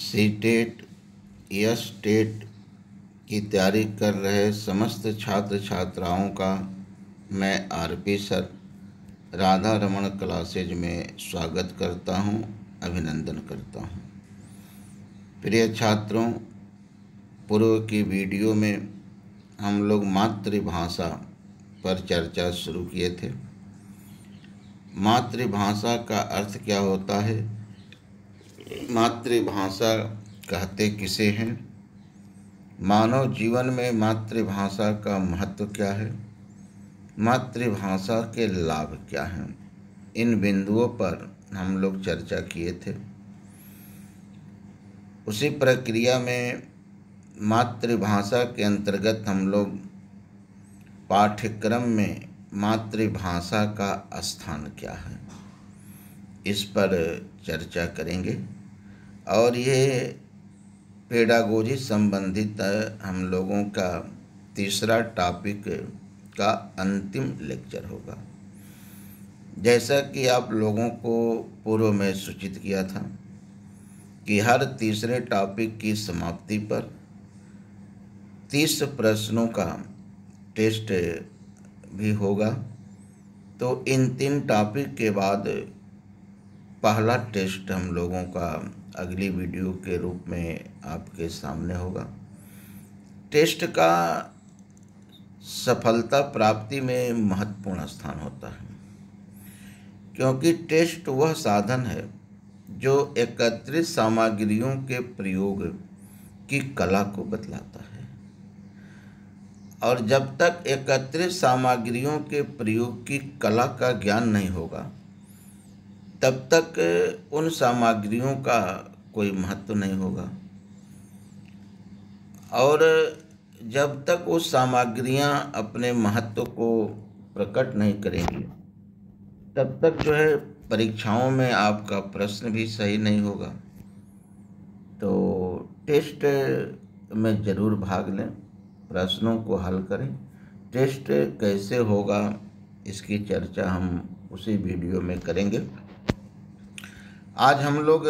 CTET या state की तैयारी कर रहे समस्त छात्र छात्राओं का मैं RP sir Radha Raman classes में स्वागत करता हूं, अभिनंदन करता हूं। प्रिय छात्रों, पूर्व की वीडियो में हम लोग मातृभाषा पर चर्चा शुरू किए थे। मातृभाषा का अर्थ क्या होता है, मातृभाषा कहते किसे हैं, मानव जीवन में मातृभाषा का महत्व क्या है, मातृभाषा के लाभ क्या हैं, इन बिंदुओं पर हम लोग चर्चा किए थे। उसी प्रक्रिया में मातृभाषा के अंतर्गत हम लोग पाठ्यक्रम में मातृभाषा का स्थान क्या है, इस पर चर्चा करेंगे। और ये पेडागोजी संबंधित हम लोगों का तीसरा टॉपिक का अंतिम लेक्चर होगा। जैसा कि आप लोगों को पूर्व में सूचित किया था कि हर तीसरे टॉपिक की समाप्ति पर 30 प्रश्नों का टेस्ट भी होगा। तो इन 3 टॉपिक के बाद पहला टेस्ट हम लोगों का अगली वीडियो के रूप में आपके सामने होगा। टेस्ट का सफलता प्राप्ति में महत्वपूर्ण स्थान होता है, क्योंकि टेस्ट वह साधन है जो एकत्रित सामग्रियों के प्रयोग की कला को बतलाता है। और जब तक एकत्रित सामग्रियों के प्रयोग की कला का ज्ञान नहीं होगा, तब तक उन सामग्रियों का कोई महत्व नहीं होगा। और जब तक वो सामग्रियां अपने महत्व को प्रकट नहीं करेंगी, तब तक जो है परीक्षाओं में आपका प्रश्न भी सही नहीं होगा। तो टेस्ट में ज़रूर भाग लें, प्रश्नों को हल करें। टेस्ट कैसे होगा इसकी चर्चा हम उसी वीडियो में करेंगे। आज हम लोग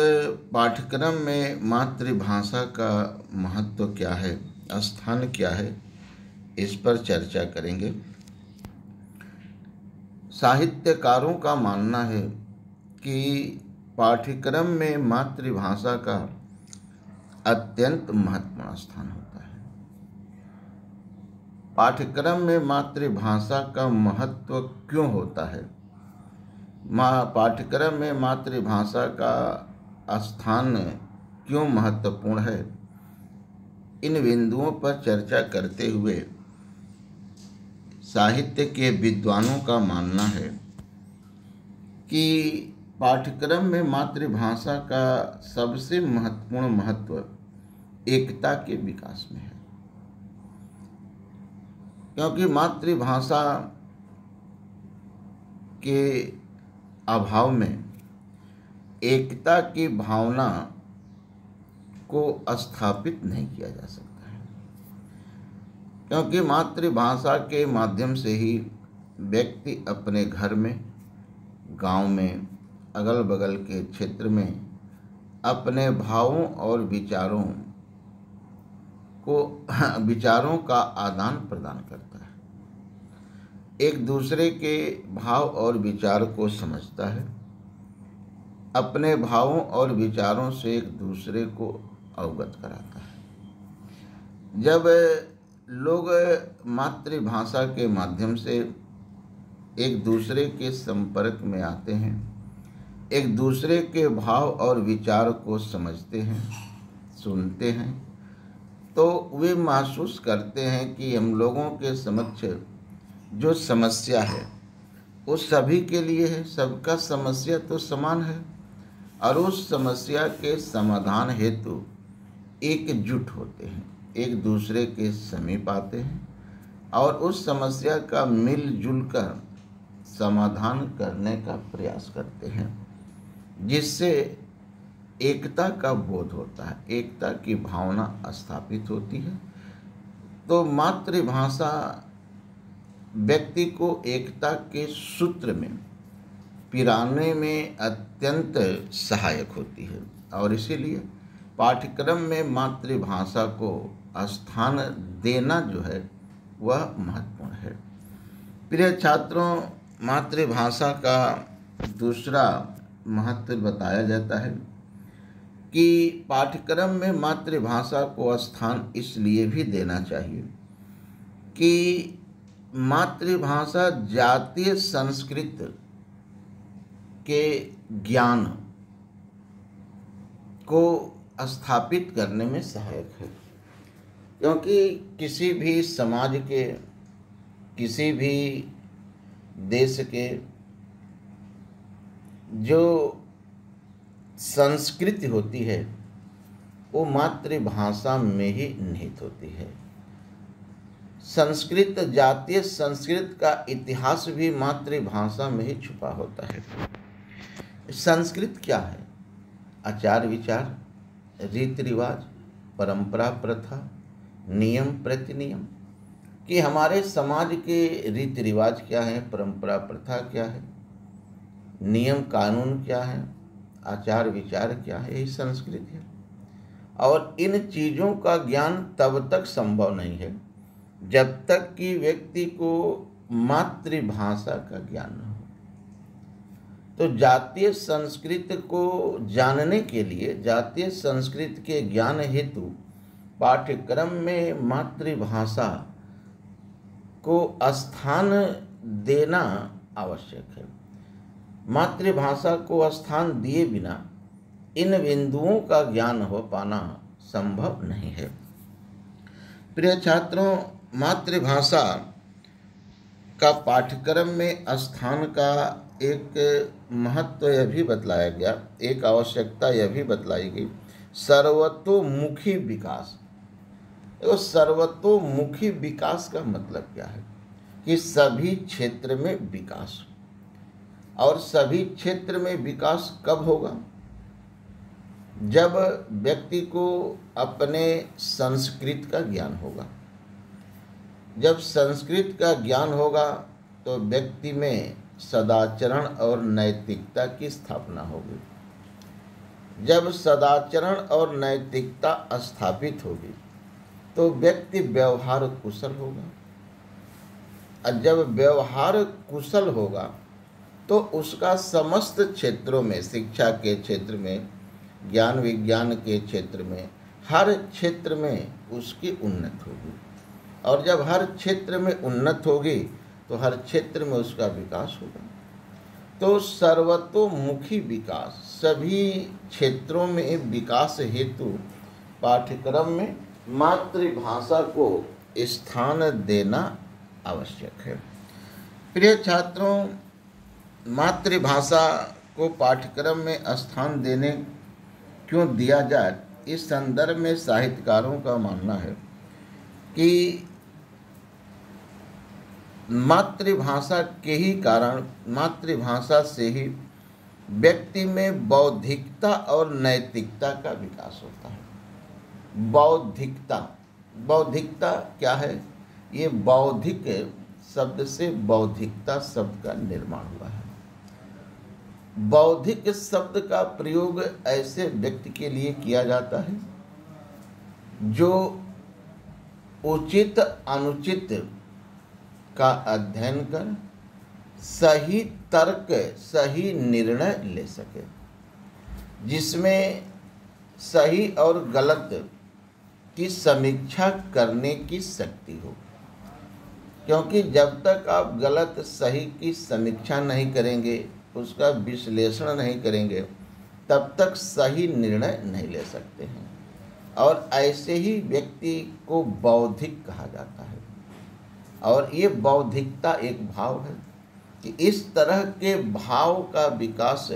पाठ्यक्रम में मातृभाषा का महत्व क्या है, स्थान क्या है, इस पर चर्चा करेंगे। साहित्यकारों का मानना है कि पाठ्यक्रम में मातृभाषा का अत्यंत महत्वपूर्ण स्थान होता है। पाठ्यक्रम में मातृभाषा का महत्व क्यों होता है, पाठ्यक्रम में मातृभाषा का स्थान क्यों महत्वपूर्ण है, इन बिंदुओं पर चर्चा करते हुए साहित्य के विद्वानों का मानना है कि पाठ्यक्रम में मातृभाषा का सबसे महत्वपूर्ण महत्व एकता के विकास में है। क्योंकि मातृभाषा के अभाव में एकता की भावना को स्थापित नहीं किया जा सकता है। क्योंकि मातृभाषा के माध्यम से ही व्यक्ति अपने घर में, गांव में, अगल बगल के क्षेत्र में अपने भावों और विचारों का आदान प्रदान करता है, एक दूसरे के भाव और विचार को समझता है, अपने भावों और विचारों से एक दूसरे को अवगत कराता है। जब लोग मातृभाषा के माध्यम से एक दूसरे के संपर्क में आते हैं, एक दूसरे के भाव और विचार को समझते हैं, सुनते हैं, तो वे महसूस करते हैं कि हम लोगों के समक्ष जो समस्या है वो सभी के लिए है, सबका समस्या तो समान है, और उस समस्या के समाधान हेतु एकजुट होते हैं, एक दूसरे के समीप आते हैं और उस समस्या का मिलजुल कर समाधान करने का प्रयास करते हैं, जिससे एकता का बोध होता है, एकता की भावना स्थापित होती है। तो मातृभाषा व्यक्ति को एकता के सूत्र में पिराने में अत्यंत सहायक होती है, और इसीलिए पाठ्यक्रम में मातृभाषा को स्थान देना जो है वह महत्वपूर्ण है। प्रिय छात्रों, मातृभाषा का दूसरा महत्व बताया जाता है कि पाठ्यक्रम में मातृभाषा को स्थान इसलिए भी देना चाहिए कि मातृभाषा जातीय संस्कृत के ज्ञान को स्थापित करने में सहायक है। क्योंकि किसी भी समाज के, किसी भी देश के जो संस्कृति होती है वो मातृभाषा में ही निहित होती है। संस्कृत, जातीय संस्कृत का इतिहास भी मातृभाषा में ही छुपा होता है। संस्कृत क्या है? आचार विचार, रीति रिवाज, परंपरा प्रथा, नियम प्रतिनियम, कि हमारे समाज के रीति रिवाज क्या है, परंपरा प्रथा क्या है, नियम कानून क्या है, आचार विचार क्या है, यही संस्कृत है। और इन चीज़ों का ज्ञान तब तक संभव नहीं है जब तक कि व्यक्ति को मातृभाषा का ज्ञान न हो। तो जातीय संस्कृत को जानने के लिए, जातीय संस्कृत के ज्ञान हेतु पाठ्यक्रम में मातृभाषा को स्थान देना आवश्यक है। मातृभाषा को स्थान दिए बिना इन बिंदुओं का ज्ञान हो पाना संभव नहीं है। प्रिय छात्रों, मातृभाषा का पाठ्यक्रम में स्थान का एक महत्व यह भी बतलाया गया, एक आवश्यकता यह भी बतलाई गई, सर्वतोमुखी विकास। तो सर्वतोमुखी विकास का मतलब क्या है कि सभी क्षेत्र में विकास। और सभी क्षेत्र में विकास कब होगा? जब व्यक्ति को अपने संस्कृत का ज्ञान होगा। जब संस्कृत का ज्ञान होगा तो व्यक्ति में सदाचरण और नैतिकता की स्थापना होगी। जब सदाचरण और नैतिकता स्थापित होगी तो व्यक्ति व्यवहार कुशल होगा। और जब व्यवहार कुशल होगा तो उसका समस्त क्षेत्रों में, शिक्षा के क्षेत्र में, ज्ञान विज्ञान के क्षेत्र में, हर क्षेत्र में उसकी उन्नति होगी। और जब हर क्षेत्र में उन्नति होगी तो हर क्षेत्र में उसका विकास होगा। तो सर्वतोमुखी विकास, सभी क्षेत्रों में विकास हेतु पाठ्यक्रम में मातृभाषा को स्थान देना आवश्यक है। प्रिय छात्रों, मातृभाषा को पाठ्यक्रम में स्थान देने क्यों दिया जाए, इस संदर्भ में साहित्यकारों का मानना है कि मातृभाषा के ही कारण, मातृभाषा से ही व्यक्ति में बौद्धिकता और नैतिकता का विकास होता है। बौद्धिकता, बौद्धिकता क्या है? ये बौद्धिक शब्द से बौद्धिकता शब्द का निर्माण हुआ है। बौद्धिक शब्द का प्रयोग ऐसे व्यक्ति के लिए किया जाता है जो उचित अनुचित का अध्ययन कर सही तर्क, सही निर्णय ले सके, जिसमें सही और गलत की समीक्षा करने की शक्ति हो। क्योंकि जब तक आप गलत सही की समीक्षा नहीं करेंगे, उसका विश्लेषण नहीं करेंगे, तब तक सही निर्णय नहीं ले सकते हैं। और ऐसे ही व्यक्ति को बौद्धिक कहा जाता है। और ये बौद्धिकता एक भाव है कि इस तरह के भाव का विकास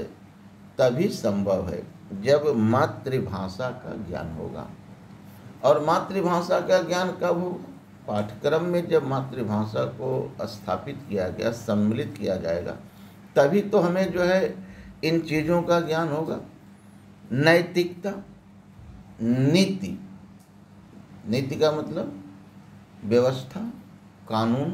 तभी संभव है जब मातृभाषा का ज्ञान होगा। और मातृभाषा का ज्ञान कब होगा? पाठ्यक्रम में जब मातृभाषा को स्थापित किया गया, सम्मिलित किया जाएगा, तभी तो हमें जो है इन चीज़ों का ज्ञान होगा। नैतिकता, नीति, नीति का मतलब व्यवस्था, कानून।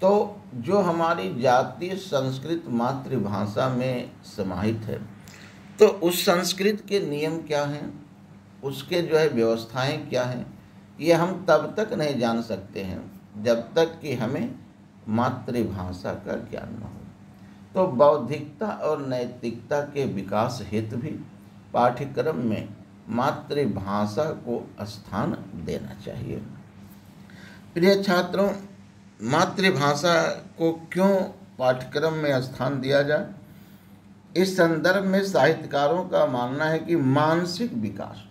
तो जो हमारी जातीय संस्कृत मातृभाषा में समाहित है, तो उस संस्कृत के नियम क्या हैं, उसके जो है व्यवस्थाएं क्या हैं, ये हम तब तक नहीं जान सकते हैं जब तक कि हमें मातृभाषा का ज्ञान न हो। तो बौद्धिकता और नैतिकता के विकास हेतु भी पाठ्यक्रम में मातृभाषा को स्थान देना चाहिए। प्रिय छात्रों, मातृभाषा को क्यों पाठ्यक्रम में स्थान दिया जाए? इस संदर्भ में साहित्यकारों का मानना है कि मानसिक विकास,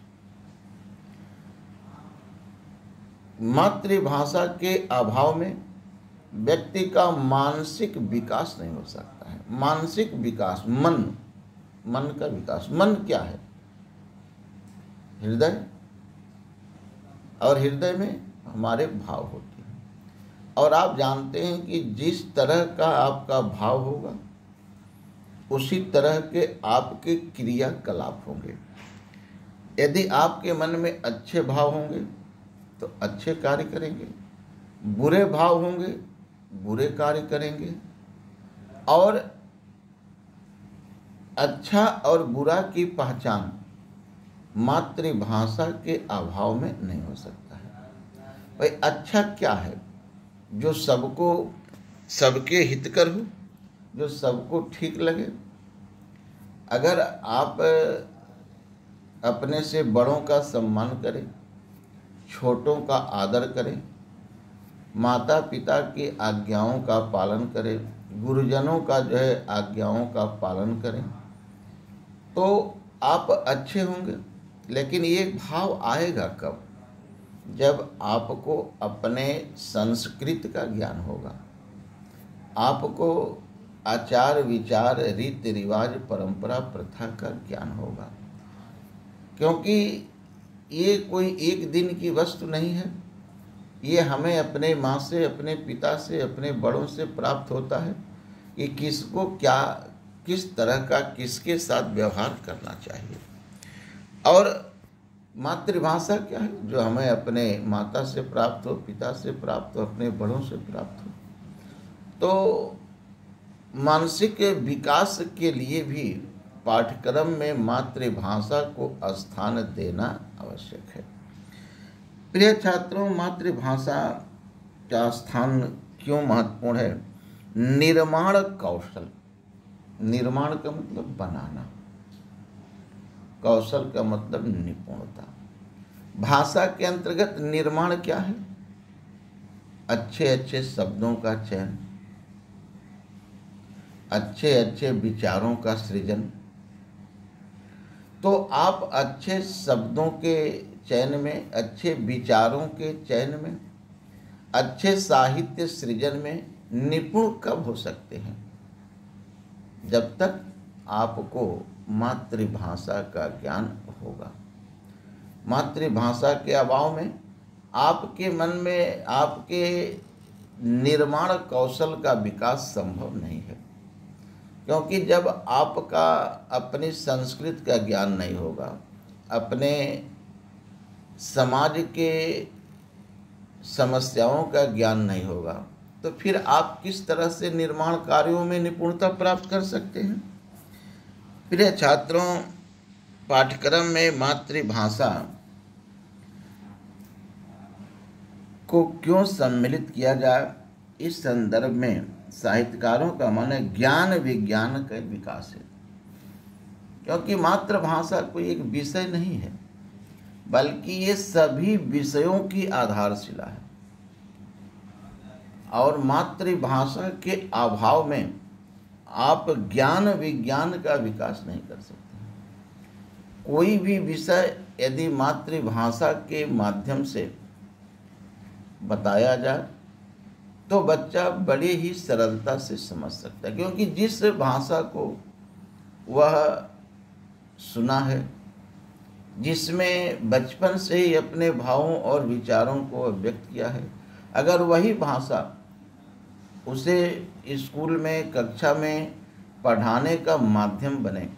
मातृभाषा के अभाव में व्यक्ति का मानसिक विकास नहीं हो सकता है। मानसिक विकास, मन का विकास। मन क्या है? हृदय, और हृदय में हमारे भाव होते हैं। और आप जानते हैं कि जिस तरह का आपका भाव होगा उसी तरह के आपके क्रियाकलाप होंगे। यदि आपके मन में अच्छे भाव होंगे तो अच्छे कार्य करेंगे, बुरे भाव होंगे बुरे कार्य करेंगे। और अच्छा और बुरा की पहचान मातृभाषा के अभाव में नहीं हो सकता है। भाई अच्छा क्या है? जो सबको, सबके हितकर हो, जो सबको ठीक लगे। अगर आप अपने से बड़ों का सम्मान करें, छोटों का आदर करें, माता पिता की आज्ञाओं का पालन करें, गुरुजनों का जो है आज्ञाओं का पालन करें, तो आप अच्छे होंगे। लेकिन ये भाव आएगा कब? जब आपको अपने संस्कृति का ज्ञान होगा, आपको आचार विचार रीति रिवाज परंपरा प्रथा का ज्ञान होगा। क्योंकि ये कोई एक दिन की वस्तु नहीं है, ये हमें अपने माँ से, अपने पिता से, अपने बड़ों से प्राप्त होता है कि किसको क्या, किस तरह का, किसके साथ व्यवहार करना चाहिए। और मातृभाषा क्या है? जो हमें अपने माता से प्राप्त हो, पिता से प्राप्त हो, अपने बड़ों से प्राप्त हो। तो मानसिक विकास के लिए भी पाठ्यक्रम में मातृभाषा को स्थान देना आवश्यक है। प्रिय छात्रों, मातृभाषा का स्थान क्यों महत्वपूर्ण है? निर्माण कौशल। निर्माण का मतलब बनाना, कौशल का मतलब निपुणता। भाषा के अंतर्गत निर्माण क्या है? अच्छे अच्छे शब्दों का चयन, अच्छे अच्छे विचारों का सृजन। तो आप अच्छे शब्दों के चयन में, अच्छे विचारों के चयन में, अच्छे साहित्य सृजन में निपुण कब हो सकते हैं? जब तक आपको मातृभाषा का ज्ञान होगा। मातृभाषा के अभाव में आपके मन में आपके निर्माण कौशल का विकास संभव नहीं है। क्योंकि जब आपका अपनी संस्कृति का ज्ञान नहीं होगा, अपने समाज के समस्याओं का ज्ञान नहीं होगा, तो फिर आप किस तरह से निर्माण कार्यों में निपुणता प्राप्त कर सकते हैं? प्रिय छात्रों, पाठ्यक्रम में मातृभाषा को क्यों सम्मिलित किया जाए? इस संदर्भ में साहित्यकारों का मन है ज्ञान विज्ञान का विकास है। क्योंकि मातृभाषा कोई एक विषय नहीं है, बल्कि ये सभी विषयों की आधारशिला है। और मातृभाषा के अभाव में आप ज्ञान विज्ञान का विकास नहीं कर सकते। कोई भी विषय यदि मातृभाषा के माध्यम से बताया जाए तो बच्चा बड़े ही सरलता से समझ सकता है। क्योंकि जिस भाषा को वह सुना है, जिसमें बचपन से ही अपने भावों और विचारों को व्यक्त किया है, अगर वही भाषा उसे स्कूल में, कक्षा में पढ़ाने का माध्यम बने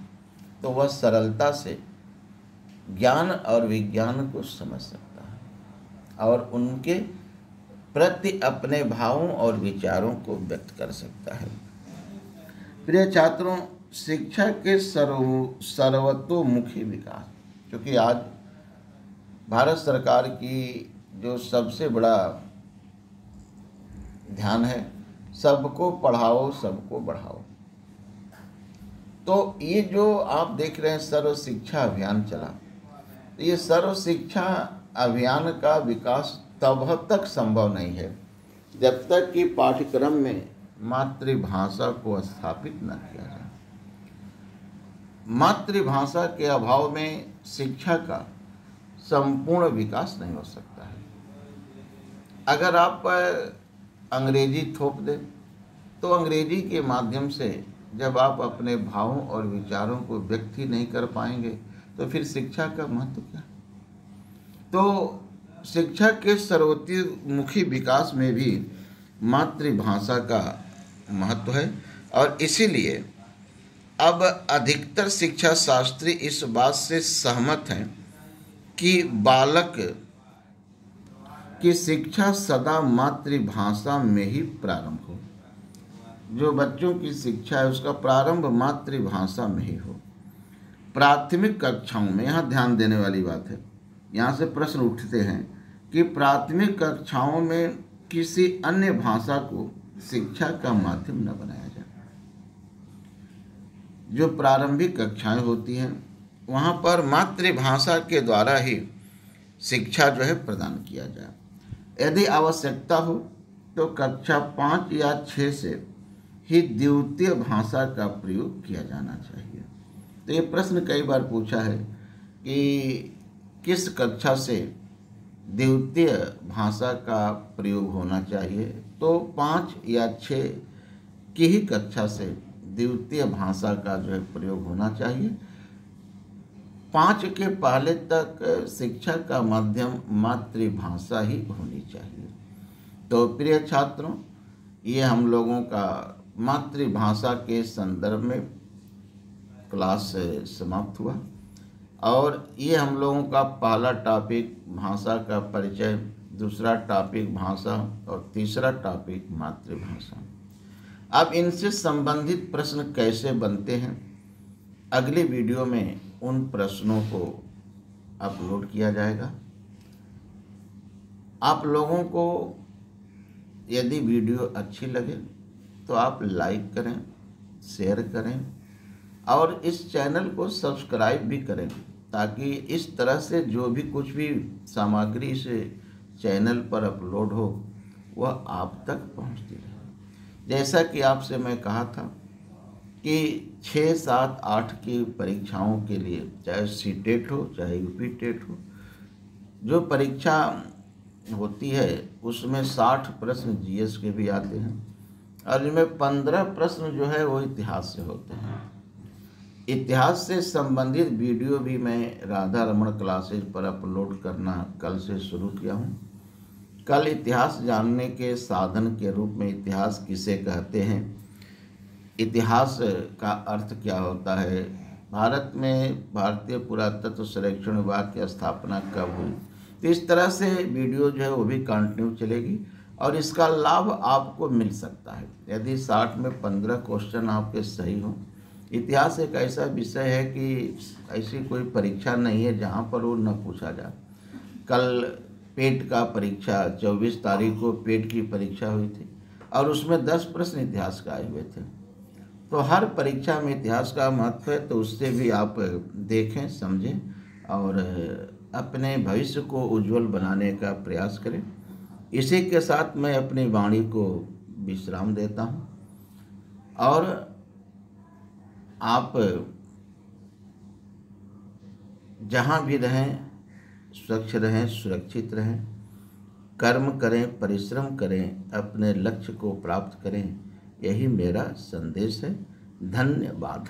तो वह सरलता से ज्ञान और विज्ञान को समझ सकता है और उनके प्रति अपने भावों और विचारों को व्यक्त कर सकता है। प्रिय छात्रों, शिक्षा के सर्वतोमुखी विकास, क्योंकि आज भारत सरकार की जो सबसे बड़ा ध्यान है, सबको पढ़ाओ सबको बढ़ाओ। तो ये जो आप देख रहे हैं सर्व शिक्षा अभियान चला, तो ये सर्व शिक्षा अभियान का विकास तब तक संभव नहीं है जब तक कि पाठ्यक्रम में मातृभाषा को स्थापित न किया जाए। मातृभाषा के अभाव में शिक्षा का संपूर्ण विकास नहीं हो सकता है। अगर आप अंग्रेजी थोप दें तो अंग्रेजी के माध्यम से जब आप अपने भावों और विचारों को व्यक्त ही नहीं कर पाएंगे तो फिर शिक्षा का महत्व क्या? तो शिक्षा के सर्वतोमुखी विकास में भी मातृभाषा का महत्व है और इसीलिए अब अधिकतर शिक्षा शास्त्री इस बात से सहमत हैं कि बालक की शिक्षा सदा मातृभाषा में ही प्रारंभ हो। जो बच्चों की शिक्षा है उसका प्रारंभ मातृभाषा में ही हो। प्राथमिक कक्षाओं में, यहाँ ध्यान देने वाली बात है, यहाँ से प्रश्न उठते हैं कि प्राथमिक कक्षाओं में किसी अन्य भाषा को शिक्षा का माध्यम न बनाया जाए। जो प्रारंभिक कक्षाएं होती हैं वहाँ पर मातृभाषा के द्वारा ही शिक्षा जो है प्रदान किया जाए। यदि आवश्यकता हो तो कक्षा 5 या 6 से ही द्वितीय भाषा का प्रयोग किया जाना चाहिए। तो ये प्रश्न कई बार पूछा है कि किस कक्षा से द्वितीय भाषा का प्रयोग होना चाहिए, तो 5 या 6 की ही कक्षा से द्वितीय भाषा का जो है प्रयोग होना चाहिए। 5 के पहले तक शिक्षा का माध्यम मातृभाषा ही होनी चाहिए। तो प्रिय छात्रों, ये हम लोगों का मातृभाषा के संदर्भ में क्लास समाप्त हुआ और ये हम लोगों का पहला टॉपिक भाषा का परिचय, दूसरा टॉपिक भाषा और तीसरा टॉपिक मातृभाषा। अब इनसे संबंधित प्रश्न कैसे बनते हैं, अगली वीडियो में उन प्रश्नों को अपलोड किया जाएगा। आप लोगों को यदि वीडियो अच्छी लगे तो आप लाइक करें, शेयर करें और इस चैनल को सब्सक्राइब भी करें ताकि इस तरह से जो भी कुछ भी सामग्री से चैनल पर अपलोड हो वह आप तक पहुंचती रहे। जैसा कि आपसे मैं कहा था कि 6, 7, 8 की परीक्षाओं के लिए, चाहे सीटेट हो चाहे यूपी टेट हो, जो परीक्षा होती है उसमें 60 प्रश्न जीएस के भी आते हैं और इनमें 15 प्रश्न जो है वो इतिहास से होते हैं। इतिहास से संबंधित वीडियो भी मैं राधा रमण क्लासेज पर अपलोड करना कल से शुरू किया हूँ। कल इतिहास जानने के साधन के रूप में इतिहास किसे कहते हैं, इतिहास का अर्थ क्या होता है, भारत में भारतीय पुरातत्व सर्वेक्षण विभाग की स्थापना कब हुई, तो इस तरह से वीडियो जो है वो भी कंटिन्यू चलेगी और इसका लाभ आपको मिल सकता है यदि 60 में 15 क्वेश्चन आपके सही हों। इतिहास एक ऐसा विषय है कि ऐसी कोई परीक्षा नहीं है जहाँ पर वो न पूछा जाए। कल पेट का परीक्षा 24 तारीख को पेट की परीक्षा हुई थी और उसमें 10 प्रश्न इतिहास का आए हुए थे। तो हर परीक्षा में इतिहास का महत्व है, तो उससे भी आप देखें, समझें और अपने भविष्य को उज्जवल बनाने का प्रयास करें। इसी के साथ मैं अपनी वाणी को विश्राम देता हूँ और आप जहाँ भी रहें स्वच्छ रहें, सुरक्षित रहें, कर्म करें, परिश्रम करें, अपने लक्ष्य को प्राप्त करें, यही मेरा संदेश है। धन्यवाद।